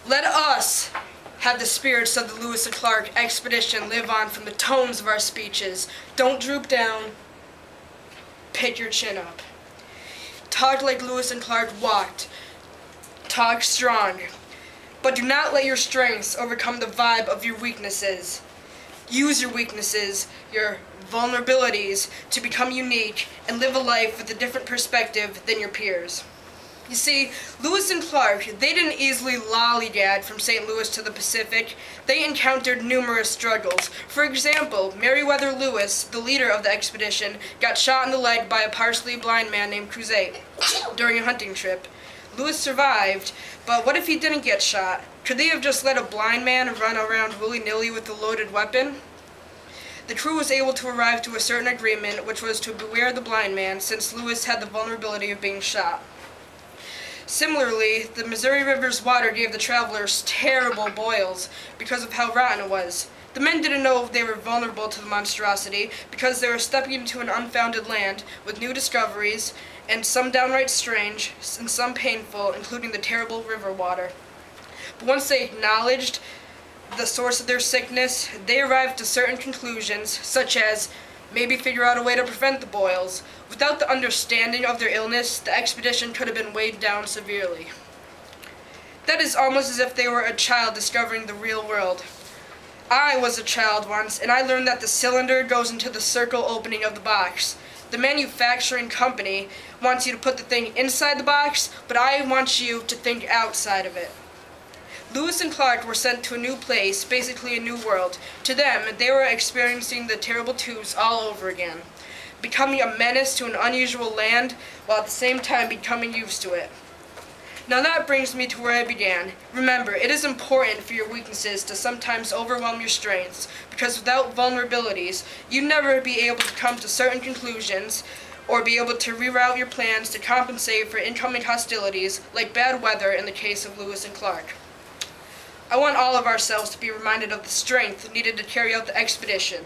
Let us have the spirits of the Lewis and Clark expedition live on from the tones of our speeches. Don't droop down. Pick your chin up. Talk like Lewis and Clark walked. Talk strong. But do not let your strengths overcome the vibe of your weaknesses. Use your weaknesses, your vulnerabilities, to become unique and live a life with a different perspective than your peers. You see, Lewis and Clark, they didn't easily lollygag from St. Louis to the Pacific. They encountered numerous struggles. For example, Meriwether Lewis, the leader of the expedition, got shot in the leg by a partially blind man named Cruzet during a hunting trip. Lewis survived, but what if he didn't get shot? Could they have just let a blind man run around willy-nilly with a loaded weapon? The crew was able to arrive to a certain agreement, which was to beware the blind man, since Lewis had the vulnerability of being shot. Similarly, the Missouri River's water gave the travelers terrible boils because of how rotten it was. The men didn't know they were vulnerable to the monstrosity because they were stepping into an unfounded land with new discoveries, and some downright strange, and some painful, including the terrible river water. But once they acknowledged the source of their sickness, they arrived to certain conclusions, such as maybe figure out a way to prevent the boils. Without the understanding of their illness, the expedition could have been weighed down severely. That is almost as if they were a child discovering the real world. I was a child once, and I learned that the cylinder goes into the circle opening of the box. The manufacturing company wants you to put the thing inside the box, but I want you to think outside of it. Lewis and Clark were sent to a new place, basically a new world. To them, they were experiencing the terrible twos all over again, becoming a menace to an unusual land, while at the same time becoming used to it. Now that brings me to where I began. Remember, it is important for your weaknesses to sometimes overwhelm your strengths, because without vulnerabilities, you'd never be able to come to certain conclusions, or be able to reroute your plans to compensate for incoming hostilities, like bad weather in the case of Lewis and Clark. I want all of ourselves to be reminded of the strength needed to carry out the expedition,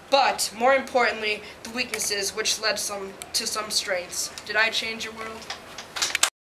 but, more importantly, the weaknesses which led to some strengths. Did I change your world?